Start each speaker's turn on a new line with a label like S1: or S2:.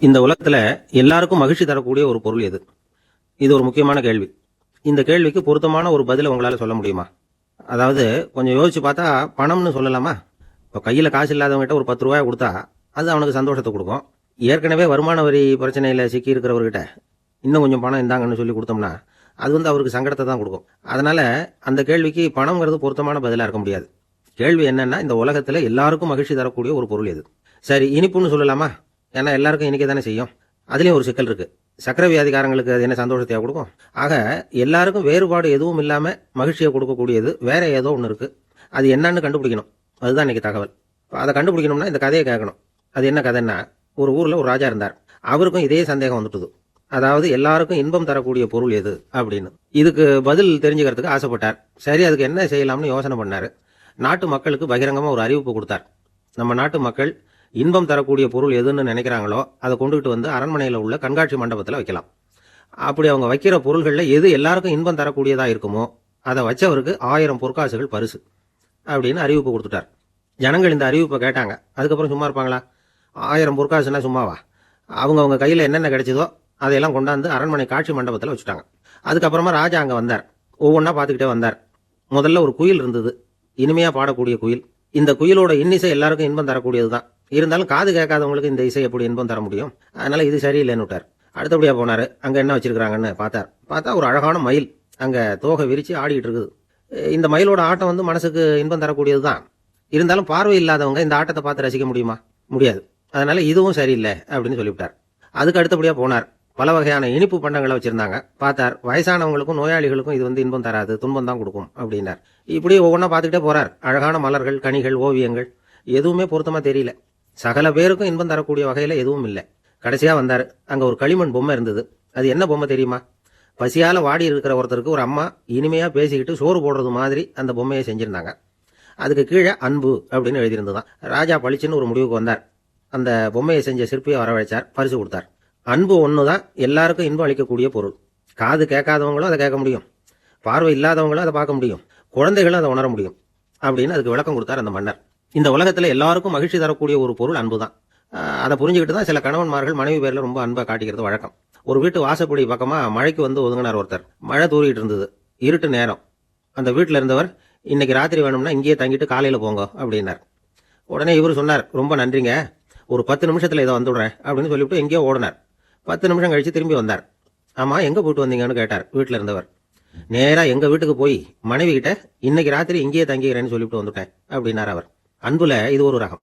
S1: இந்த உலகத்துல எல்லாருக்கும் மகிழ்ச்சி தரக்கூடிய ஒரு பொருள் எது? இது ஒரு முக்கியமான கேள்வி. இந்த கேள்விக்கு பொருத்தமான ஒரு பதிலை உங்களால சொல்ல முடியுமா? அதாவது கொஞ்சம் யோசிச்சு பார்த்தா பணம்னு சொல்லலாமா? இப்போ கையில காசு இல்லாதவங்ககிட்ட ஒரு 10 ரூபாய் கொடுத்தா அது அவனுக்கு சந்தோஷத்தை கொடுக்கும். ஏற்கனவே வருமான வரி பிரச்சனையில சிக்கி இருக்கிறவர்கிட்ட இன்னும் கொஞ்சம் பணம் இந்தாங்கன்னு சொல்லி கொடுத்தோம்னா அது அவருக்கு சங்கடத்தை தான் கொடுக்கும். அதனால அந்த கேள்விக்கு பணம்ங்கிறது பொருத்தமான பதிலா இருக்க முடியாது. கேள்வி என்னன்னா, இந்த உலகத்துல எல்லாருக்கும் மகிழ்ச்சி தரக்கூடிய ஒரு பொருள் எது? சரி, இனிப்புன்னு சொல்லலாமா? ஏன்னா எல்லாருக்கும் இனிக்க தானே செய்யும். அதுலயும் ஒரு சிக்கல் இருக்கு. சக்கரை வியாதிக்காரங்களுக்கு அது என்ன சந்தோஷத்தையா கொடுக்கும்? ஆக எல்லாருக்கும் வேறுபாடு எதுவும் இல்லாம மகிழ்ச்சியை கொடுக்கக்கூடியது வேற ஏதோ ஒன்று இருக்கு. அது என்னன்னு கண்டுபிடிக்கணும். அதுதான் இன்னைக்கு தகவல். அதை கண்டுபிடிக்கணும்னா இந்த கதையை கேட்கணும். அது என்ன கதைன்னா, ஒரு ஊர்ல ஒரு ராஜா இருந்தார். அவருக்கும் இதே சந்தேகம் வந்துட்டுது. அதாவது எல்லாருக்கும் இன்பம் தரக்கூடிய பொருள் எது அப்படின்னு. இதுக்கு பதில் தெரிஞ்சுக்கிறதுக்கு ஆசைப்பட்டார். சரி, அதுக்கு என்ன செய்யலாம்னு யோசனை பண்ணாரு. நாட்டு மக்களுக்கு பகிரங்கமா ஒரு அறிவிப்பு கொடுத்தார். நம்ம நாட்டு மக்கள் இன்பம் தரக்கூடிய பொருள் எதுன்னு நினைக்கிறாங்களோ அதை கொண்டுகிட்டு வந்து அரண்மனையில் உள்ள கண்காட்சி மண்டபத்தில் வைக்கலாம். அப்படி அவங்க வைக்கிற பொருள்களில் எது எல்லாருக்கும் இன்பம் தரக்கூடியதா இருக்குமோ அதை வச்சவருக்கு 1000 பொற்காசுகள் பரிசு அப்படின்னு அறிவிப்பு கொடுத்துட்டார். ஜனங்கள் இந்த அறிவிப்பை கேட்டாங்க. அதுக்கப்புறம் சும்மா இருப்பாங்களா? 1000 பொற்காசுன்னா சும்மாவா? அவங்க கையில் என்னென்ன கிடைச்சதோ அதையெல்லாம் கொண்டாந்து அரண்மனை காட்சி மண்டபத்தில் வச்சுட்டாங்க. அதுக்கப்புறமா ராஜா அங்கே வந்தார். ஒவ்வொன்றா பார்த்துக்கிட்டே வந்தார். முதல்ல ஒரு குயில் இருந்தது. இனிமையாக பாடக்கூடிய குயில். இந்த குயிலோட இன்னிசை எல்லாருக்கும் இன்பம் தரக்கூடியது தான். இருந்தாலும் காது கேட்காதவங்களுக்கு இந்த இசை எப்படி இன்பம் தர முடியும்? அதனால இது சரியில்லைன்னு விட்டார். அடுத்தபடியா போனாரு. அங்க என்ன வச்சிருக்காங்கன்னு பார்த்தா ஒரு அழகான மயில் அங்க தோகை விரிச்சு ஆடிட்டு இருக்குது. இந்த மயிலோட ஆட்டம் மனசுக்கு இன்பம் தரக்கூடியது தான். இருந்தாலும் பார்வை இல்லாதவங்க இந்த ஆட்டத்தை பார்த்து ரசிக்க முடியுமா? முடியாது. அதனால இதுவும் சரியில்லை அப்படின்னு சொல்லிவிட்டார். அதுக்கு அடுத்தபடியா போனார். பல வகையான இனிப்பு பண்டங்களை வச்சிருந்தாங்க. பார்த்தார், வயசானவங்களுக்கும் நோயாளிகளுக்கும் இது இன்பம் தராது, துன்பம் தான் கொடுக்கும் அப்படின்னார். இப்படி ஒவ்வொன்றா பார்த்துக்கிட்டே போறார். அழகான மலர்கள், கனிகள், ஓவியங்கள் எதுவுமே பொருத்தமா தெரியல. சகல பேருக்கும் இன்பம் தரக்கூடிய வகையில எதுவும் இல்லை. கடைசியா வந்தாரு. அங்க ஒரு களிமண் பொம்மை இருந்தது. அது என்ன பொம்மை தெரியுமா? பசியால வாடி இருக்கிற ஒருத்தருக்கு ஒரு அம்மா இனிமையா பேசிக்கிட்டு சோறு போடுறது மாதிரி அந்த பொம்மையை செஞ்சிருந்தாங்க. அதுக்கு கீழே அன்பு அப்படின்னு எழுதியிருந்ததுதான். ராஜா பளிச்சுன்னு ஒரு முடிவுக்கு வந்தார். அந்த பொம்மையை செஞ்ச சிற்பியை வரவழைச்சார். பரிசு கொடுத்தார். அன்பு ஒண்ணுதான் எல்லாருக்கும் இன்பம் அளிக்கக்கூடிய பொருள். காது கேட்காதவங்களும் அதை கேட்க முடியும், பார்வை இல்லாதவங்களும் அதை பார்க்க முடியும், குழந்தைகளும் அதை உணர முடியும் அப்படின்னு அதுக்கு விளக்கம் கொடுத்தார் அந்த மன்னர். இந்த உலகத்துல எல்லாருக்கும் மகிழ்ச்சி தரக்கூடிய ஒரு பொருள் அன்பு தான். அதை புரிஞ்சுக்கிட்டு தான் சில கணவன்மார்கள் மனைவி பேர்ல ரொம்ப அன்பை காட்டிக்கிறது வழக்கம். ஒரு வீட்டு வாசப்படி பக்கமா மழைக்கு ஒதுங்கினார் ஒருத்தர். மழை தூரிட்டு இருந்தது. இருட்டு நேரம். அந்த வீட்டுல இருந்தவர், இன்னைக்கு ராத்திரி வேணும்னா இங்கேயே தங்கிட்டு காலையில போங்க அப்படின்னார். உடனே இவர் சொன்னார், ரொம்ப நன்றிங்க, ஒரு 10 நிமிஷத்துல இதை வந்துடுறேன் அப்படின்னு சொல்லிவிட்டு எங்கேயோ ஓடினார். 10 நிமிஷம் கழிச்சு திரும்பி வந்தார். ஆமா, எங்க போயிட்டு வந்தீங்கன்னு கேட்டார் வீட்டுல இருந்தவர். நேரா எங்க வீட்டுக்கு போய் மனைவி கிட்ட இன்னைக்கு ராத்திரி இங்கேயே தங்கிக்கிறேன்னு சொல்லிவிட்டு வந்துட்டேன் அப்படின்னார் அவர். அன்புல இது ஒரு ரகம்.